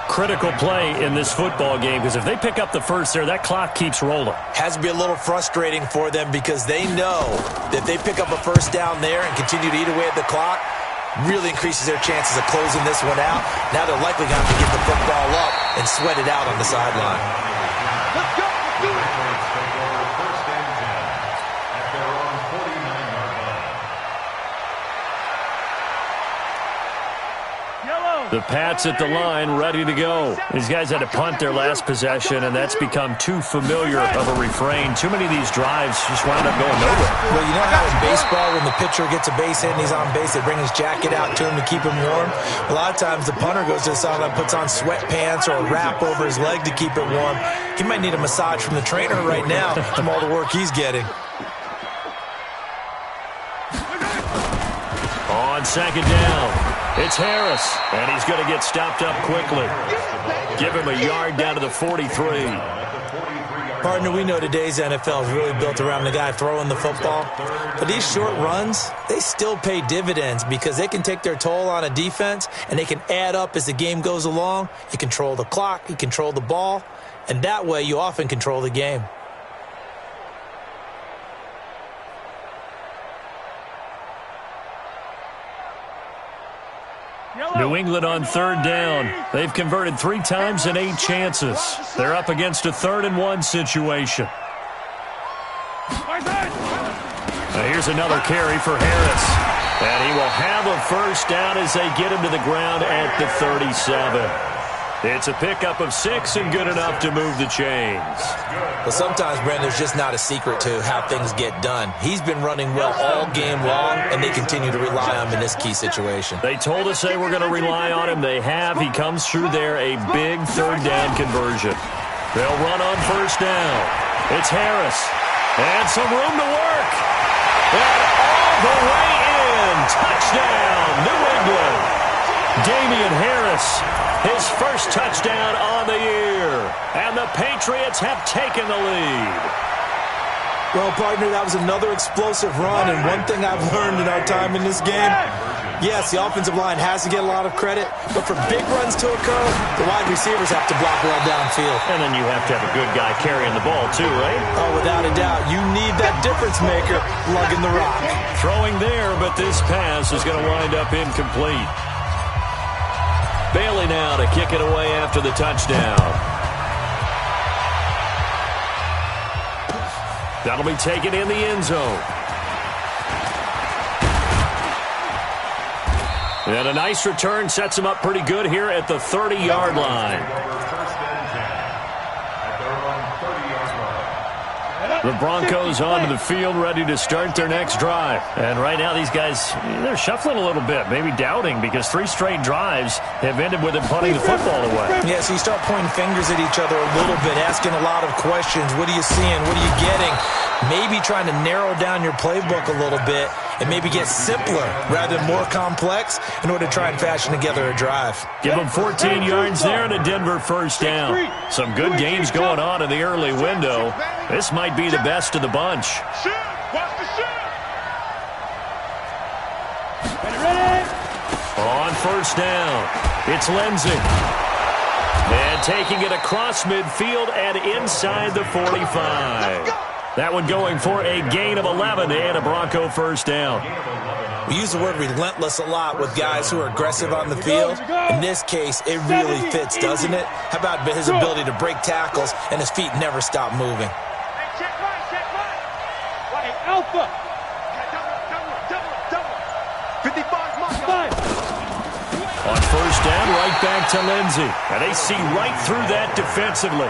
Critical play in this football game, because if they pick up the first there, that clock keeps rolling. Has to be a little frustrating for them because they know that if they pick up a first down there and continue to eat away at the clock, really increases their chances of closing this one out. Now they're likely going to have to get the football up and sweat it out on the sideline. Let's go. Let's do it. First and 10 at their own 49-yard line. The Pats at the line, ready to go. These guys had to punt their last possession, and that's become too familiar of a refrain. Too many of these drives just wound up going nowhere. Well, you know how in baseball, when the pitcher gets a base hit and he's on base, they bring his jacket out to him to keep him warm? A lot of times the punter goes to the sideline, puts on sweatpants or a wrap over his leg to keep it warm. He might need a massage from the trainer right now from all the work he's getting. On 2nd down, it's Harris, and he's going to get stopped up quickly. Give him a yard down to the 43. Partner, we know today's NFL is really built around the guy throwing the football. But these short runs, they still pay dividends because they can take their toll on a defense, and they can add up as the game goes along. You control the clock, you control the ball, and that way you often control the game. New England on 3rd down. They've converted 3 times in 8 chances. They're up against a 3rd and 1 situation. Now here's another carry for Harris. And he will have a first down as they get him to the ground at the 37. It's a pickup of 6 and good enough to move the chains. Well, sometimes, Brandon, there's just not a secret to how things get done. He's been running well all game long, and they continue to rely on him in this key situation. They told us they were going to rely on him. They have. He comes through there, a big third down conversion. They'll run on first down. It's Harris. And some room to work. And all the way in. Touchdown, New England. Damian Harris, his first touchdown on the year. And the Patriots have taken the lead. Well, partner, that was another explosive run. And one thing I've learned in our time in this game, yes, the offensive line has to get a lot of credit, but for big runs to occur, the wide receivers have to block well downfield. And then you have to have a good guy carrying the ball too, right? Oh, without a doubt. You need that difference maker lugging the rock. Throwing there, but this pass is going to wind up incomplete. Bailey now to kick it away after the touchdown. That'll be taken in the end zone. And a nice return sets him up pretty good here at the 30-yard line. The Broncos onto the field, ready to start their next drive. And right now these guys, they're shuffling a little bit, maybe doubting, because 3 straight drives have ended with them punting the football away. Yeah, so you start pointing fingers at each other a little bit, asking a lot of questions. What are you seeing? What are you getting? Maybe trying to narrow down your playbook a little bit and maybe get simpler rather than more complex in order to try and fashion together a drive. Give them 14 yards there and a Denver first down. Some good games going on in the early window. This might be the best of the bunch. On first down, it's Lindsey. And taking it across midfield and inside the 45. That one going for a gain of 11 and a Bronco first down. We use the word relentless a lot with guys who are aggressive on the field. In this case, it really fits, doesn't it? How about his ability to break tackles and his feet never stop moving? Check right. Alpha. Double. 55. On first down, right back to Lindsey. And they see right through that defensively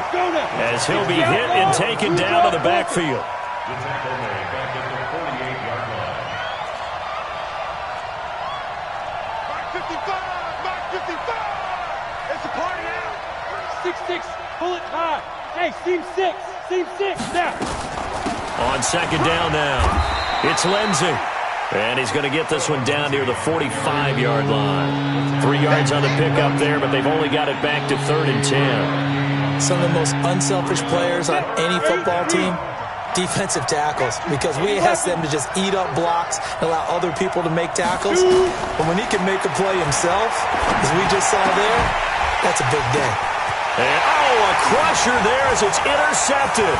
as he'll be hit and taken down to the backfield. The tackle made back at the 48-yard line. Mark 55! It's a party now! 6-6, pull it high. Hey, seam 6, now. On second down now, it's Lindsey. And he's going to get this one down near the 45-yard line. 3 yards on the pickup there, but they've only got it back to 3rd and 10. Some of the most unselfish players on any football team, defensive tackles, because we ask them to just eat up blocks and allow other people to make tackles. But when he can make a play himself, as we just saw there, that's a big day. And, a crusher there as it's intercepted.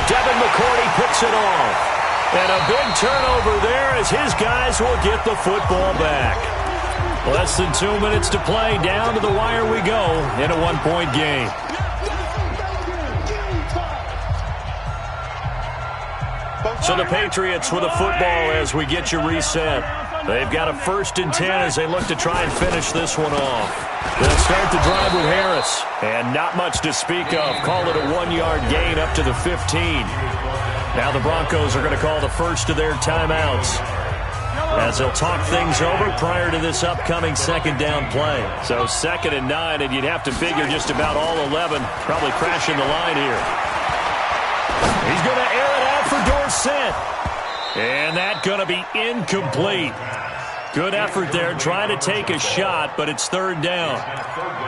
Devin McCourty picks it off. And a big turnover there as his guys will get the football back. Less than 2 minutes to play. Down to the wire we go in a 1-point game. So the Patriots with a football as we get you reset. They've got a 1st and 10 as they look to try and finish this one off. They'll start the drive with Harris. And not much to speak of. Call it a 1-yard gain up to the 15. Now the Broncos are going to call the first of their timeouts as they'll talk things over prior to this upcoming second down play. So 2nd and 9, and you'd have to figure just about all 11 probably crashing the line here. He's going to air it out for Dorsett. And that's going to be incomplete. Good effort there, trying to take a shot, but it's 3rd down.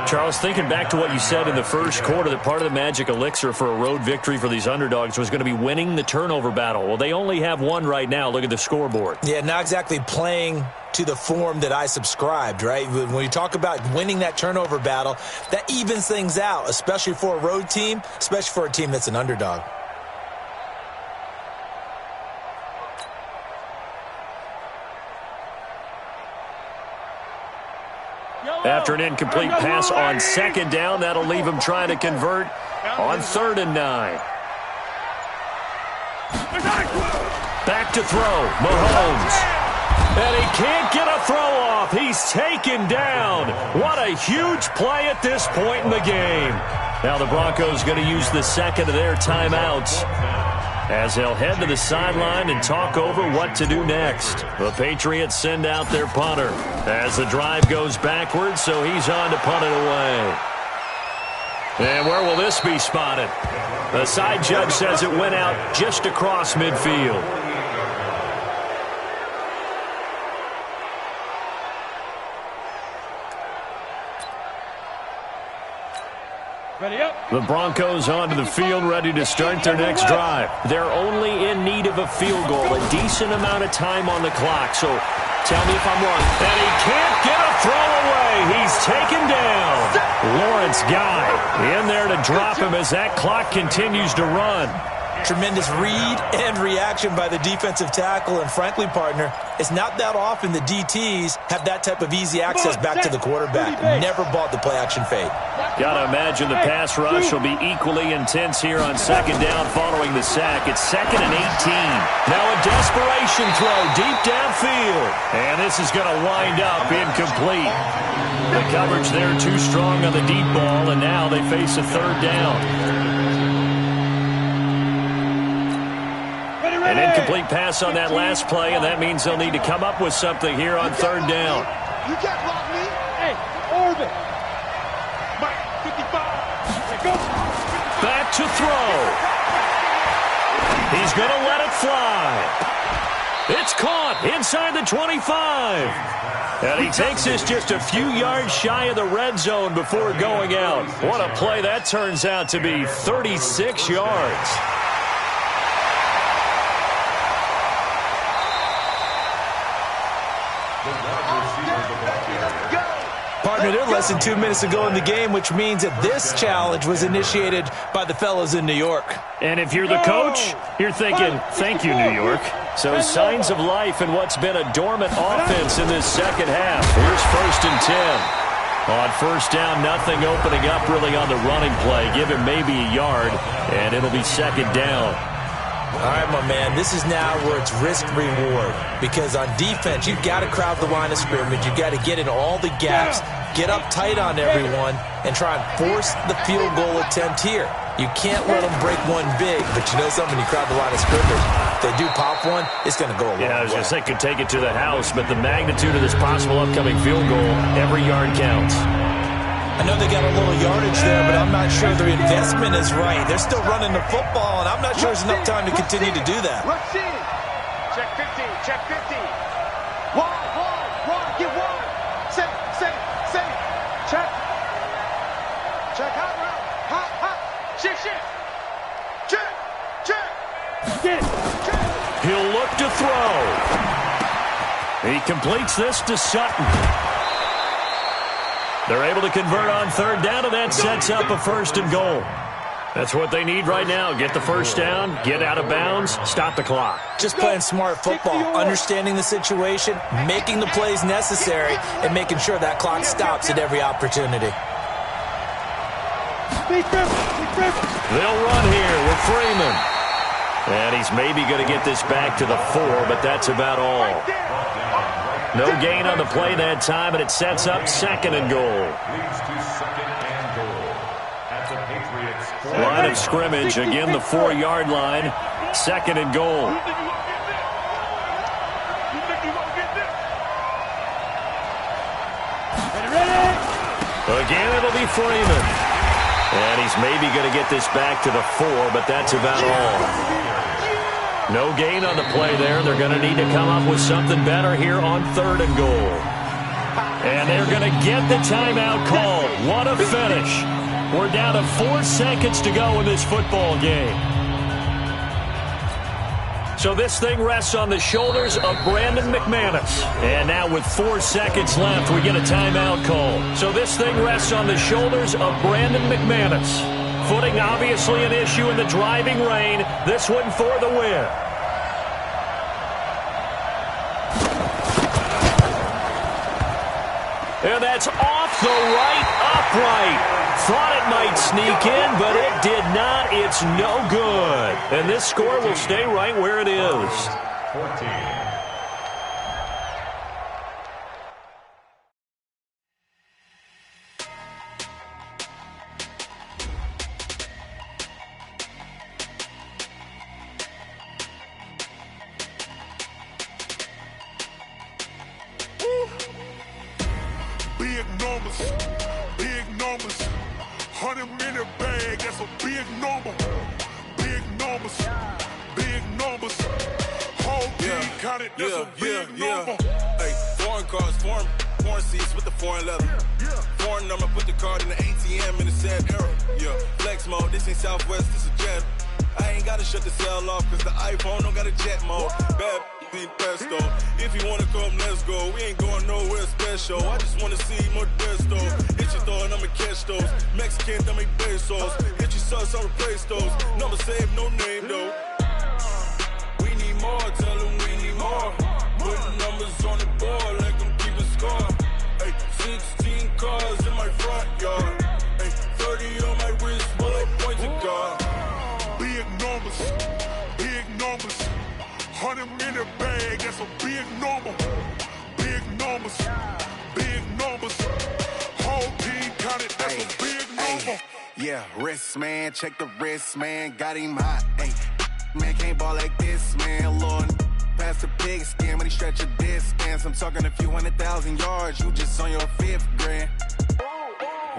Charles, thinking back to what you said in the first quarter, that part of the magic elixir for a road victory for these underdogs was going to be winning the turnover battle. Well, they only have one right now. Look at the scoreboard. Yeah, not exactly playing to the form that I subscribed, right? When you talk about winning that turnover battle, that evens things out, especially for a road team, especially for a team that's an underdog. After an incomplete pass on 2nd down, that'll leave him trying to convert on 3rd and 9. Back to throw, Mahomes. And he can't get a throw off. He's taken down. What a huge play at this point in the game. Now the Broncos going to use the second of their timeouts as they'll head to the sideline and talk over what to do next. The Patriots send out their punter as the drive goes backwards, so he's on to punt it away. And where will this be spotted? The side judge says it went out just across midfield. The Broncos onto the field, ready to start their next drive. They're only in need of a field goal, a decent amount of time on the clock. So tell me if I'm wrong. And he can't get a throw away. He's taken down. Lawrence Guy in there to drop him as that clock continues to run. Tremendous read and reaction by the defensive tackle. And frankly, partner, it's not that often the DTs have that type of easy access back to the quarterback. Never bought the play-action fade. Got to imagine the pass rush will be equally intense here on second down following the sack. It's 2nd and 18. Now a desperation throw deep downfield. And this is going to wind up incomplete. The coverage there too strong on the deep ball, and now they face a third down. An incomplete pass on that last play, and that means they'll need to come up with something here on third down. You can't block me. Hey, Orbit. Mike, 55. Go. Back to throw. He's going to let it fly. It's caught inside the 25. And he takes this just a few yards shy of the red zone before going out. What a play that turns out to be, 36 yards. Partner, they're less than 2 minutes to go in the game, which means that this challenge was initiated by the fellas in New York. And if you're the coach, you're thinking, thank you, New York. So signs of life in what's been a dormant offense in this second half. Here's 1st and 10. On first down, nothing opening up really on the running play. Give him maybe a yard, and it'll be second down. All right, my man, this is now where it's risk-reward. Because on defense, you've got to crowd the line of scrimmage. You've got to get in all the gaps, get up tight on everyone, and try and force the field goal attempt here. You can't let them break one big, but you know something, you crowd the line of scrimmage. If they do pop one, it's going to go a long way. Yeah, I was going to say, could take it to the house, but the magnitude of this possible upcoming field goal, every yard counts. I know they got a little yardage there, but I'm not sure their investment is right. They're still running the football, and I'm not sure there's enough time to continue to do that. Rush in. Check 50. Check 50. One. Get one. Say. Check. Check hot route. Shift. Check. Get it. He'll look to throw. He completes this to Sutton. They're able to convert on third down, and that sets up a 1st and goal. That's what they need right now. Get the first down, get out of bounds, stop the clock. Just playing smart football, understanding the situation, making the plays necessary, and making sure that clock stops at every opportunity. They'll run here with Freeman. And he's maybe going to get this back to the 4, but that's about all. No gain on the play that time, and it sets up 2nd and goal. Line of scrimmage, again the 4-yard line, 2nd and goal. Again, it'll be Freeman. And he's maybe going to get this back to the 4, but that's about all. No gain on the play there. They're going to need to come up with something better here on 3rd and goal. And they're going to get the timeout called. What a finish. We're down to 4 seconds to go in this football game. So this thing rests on the shoulders of Brandon McManus. And now with 4 seconds left, we get a timeout call. So this thing rests on the shoulders of Brandon McManus. Footing obviously an issue in the driving rain. This one for the win. And that's off the right upright. Thought it might sneak in, but it did not. It's no good. And this score will stay right where it is. numbers, big numbers. 100-minute bag, that's a big number. Big numbers, big numbers. Whole team counted, that's a big number. Hey, foreign cars, foreign seats with the foreign leather. Foreign number, put the card in the ATM in the sad era. Yeah, flex mode, this ain't Southwest, this is Jet. I ain't gotta shut the cell off, cause the iPhone don't got a jet mode. Bad be pesto. If you wanna come, let's go. We ain't going nowhere special. I just wanna see more Modesto. Hit your throw and I'ma catch those. Mexican, dummy pesos. Hit your sauce, I'll replace those. Number saved, no name though. We need more, tell them we need more. Putting numbers on the board, let them keep a score. Hey, 16 cars in my front yard. Hey, 30 on my wrist, while I point to God. Big numbers, big numbers. 100-minute bag, that's a big number. Big numbers, big numbers. Whole team counted, that's a big number. Yeah, wrist man, check the wrist man, got him hot. Ay, man can't ball like this, man. Lord, past the pig skin when he stretch a distance. I'm talking a few 100,000 yards, you just on your 5th grand.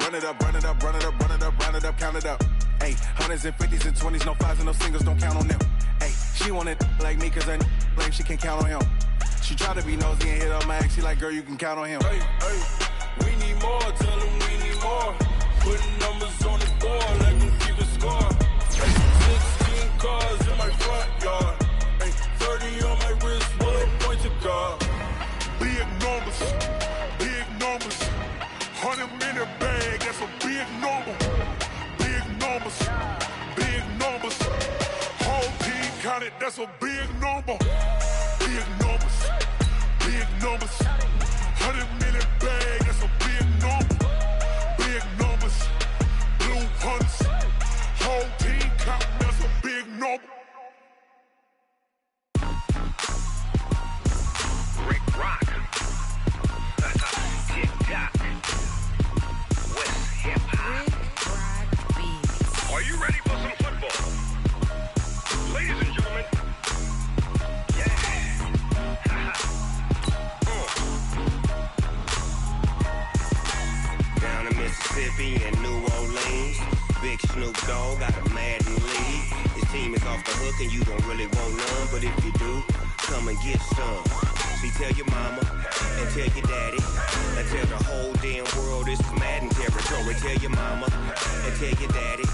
Run it up, run it up, run it up, run it up, run it up, count it up. Ayy, 100s and 50s and 20s, no 5s and no singles, don't count on them. Ayy, she want it like me cause I like she can count on him. She try to be nosy and hit up my ex, she like, girl, you can count on him. Hey, we need more, tell them we need more. Putting numbers on the board, let them keep a score. 16 cars in my front yard. 30 on my wrist, while I point to God. Big numbers, big numbers. 100-minute bag, that's a big number. Big numbers, big numbers. Whole team counted, that's a big number. Big numbers, big numbers. 100-minute bag, that's a big number. Big numbers, blue hunts. Whole team counting, that's a big number. Rick Rock. Tick-tock. West hip-hop. Are you ready for some football? Ladies and gentlemen. Yeah. Down in Mississippi and New Orleans, Big Snoop Dogg got a Madden league. His team is off the hook and you don't really want none, but if you do, come and get some. See, tell your mama and tell your daddy and tell the whole damn world this is Madden territory. Tell your mama and tell your daddy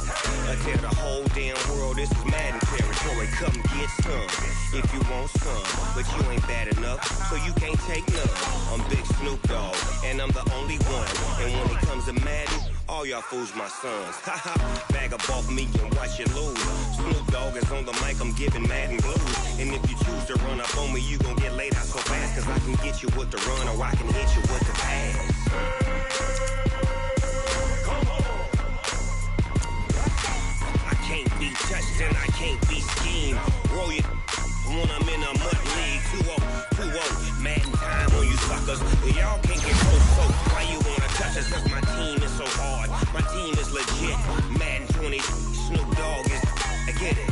and tell the whole damn world this is Madden territory. Come get some if you want some, but you ain't bad enough, so you can't take none. I'm Big Snoop Dogg and I'm the only one. And when it comes to Madden, all y'all fools my sons. Haha, bag up off me and watch you lose. Snoop Dogg is on the mic, I'm giving Madden blues. And if you choose to run up on me, you gon' get laid out so fast. Cause I can get you with the run or I can hit you with the pass. I can't be touched and I can't be schemed. Roll you when I'm in a mud league. 2-0, Madden time on you suckers. Y'all can't get close, so why you wanna touch us? Cause my team is so hard. My team is legit. Madden 20, Snoop Dogg is, I get it.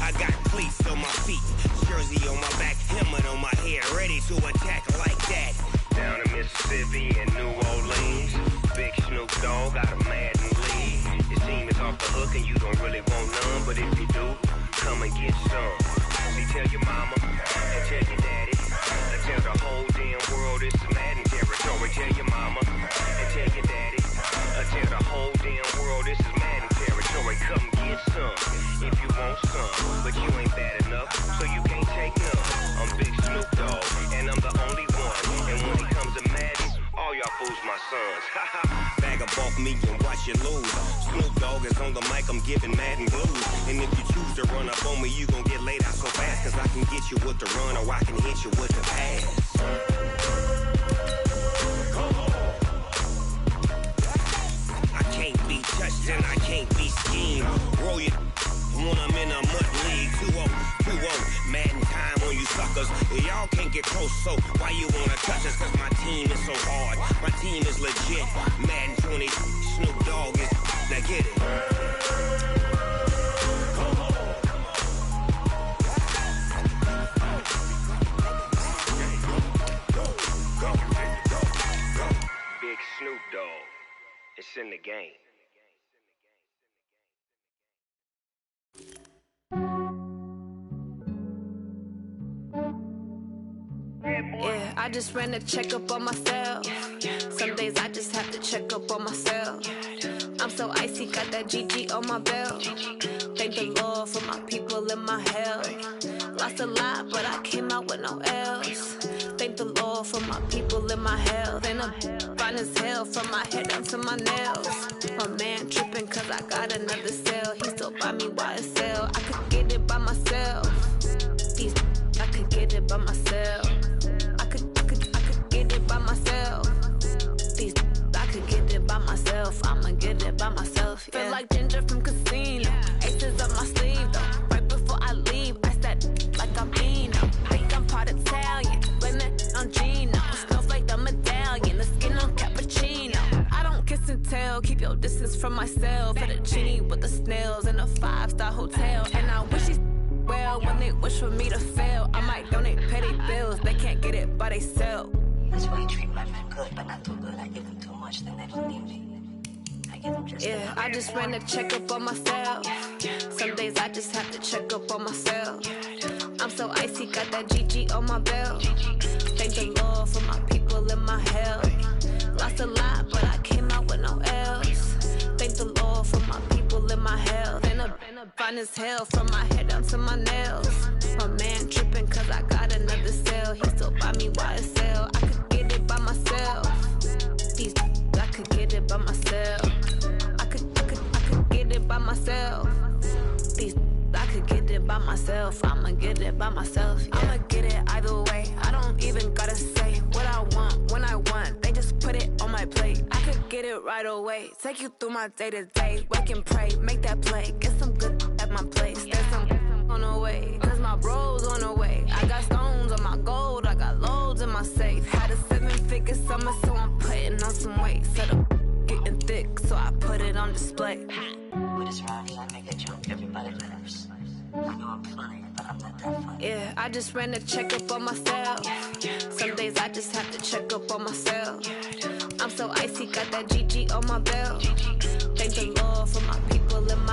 I got cleats on my feet, jersey on my back, helmet on my head, ready to attack like that. Down in Mississippi and New Orleans, Big Snoop Dogg got a Madden league. His team is off the hook and you don't really want none, but if you do, come and get some. See, tell your mama and tell your daddy, and tell the whole damn world this is Madden territory. Tell your mama and tell your daddy, and tell the whole damn world this is Madden territory. Come get some if you want some, but you ain't bad enough, so you can't take none. I'm Big Snoop Dogg and I'm the only one. And when it comes to Madden, all y'all fools my sons. Bag up off me and watch you lose. Snoop Dogg is on the mic, I'm giving Madden blues. And if you choose to run up on me, you gon' get laid out so fast. Cause I can get you with the run or I can hit you with the pass. I can't be touched and I can't be schemed. Roll you when I'm in a mud league. 2-0, Madden time on you suckers. Y'all can't get close, so why you wanna touch us? Cause my team is so hard. My team is legit. Madden 20, Snoop Dogg is, now get it. in the game. Yeah, I just ran a checkup on myself. Some days I just have to check up on myself. I'm so icy, got that GG on my belt. Thank the Lord for my people in my health. Lost a lot, but I came out with no L's. Thank the Lord for my people in my health. And I'm fine as hell from my head down to my nails. My man tripping cause I got another cell. He still buy me YSL. I could get it by myself. These I could get it by myself. I could get it by myself. These I could get it by myself. I'ma get it by myself. Yeah. Feel like Ginger from Casino. Aces up my sleeve though. Right before I leave, I said like I'm Eno. Think I'm part Italian. Blame it on Gino. Snowflake the medallion. The skin on cappuccino. I don't kiss and tell. Keep your distance from myself. Put a genie with the snails in a 5-star hotel. And I wish these well when they wish for me to fail. I might donate petty bills. They can't get it by they sell. That's why you treat my men good, but not too good. I give them too much, then they don't need me. I give them just yeah, I just ran a checkup on myself. Some days I just have to check up on myself. I'm so icy, got that GG on my belt. Thank the Lord for my people in my health. Lost a lot, but I came out with no L's. Thank the Lord for my people in my health. And I'm fine as hell from my head down to my nails. My man tripping cause I got another cell. He still buy me YSL. I could get it by myself. These I could get it by myself. I could get it by myself. These I could get it by myself. I'ma get it by myself. Yeah. I'ma get it either way. I don't even gotta say what I want when I want. They just put it on my plate. I could get it right away. Take you through my day to day. Wake and pray, make that play. Get some good at my place. There's some on the way, cause my bros on the way. I got stones on my gold. I got loads in my safe. Had a 7-figure summer, so I'm putting on some weight. Set up getting thick, so I put it on display. With this round here, I make a joke. Everybody laughs. I know I'm funny, but I'm not that funny. Yeah, I just ran a checkup on myself. Some days I just have to check up on myself. I'm so icy, got that GG on my belt. Thank the Lord for my people in my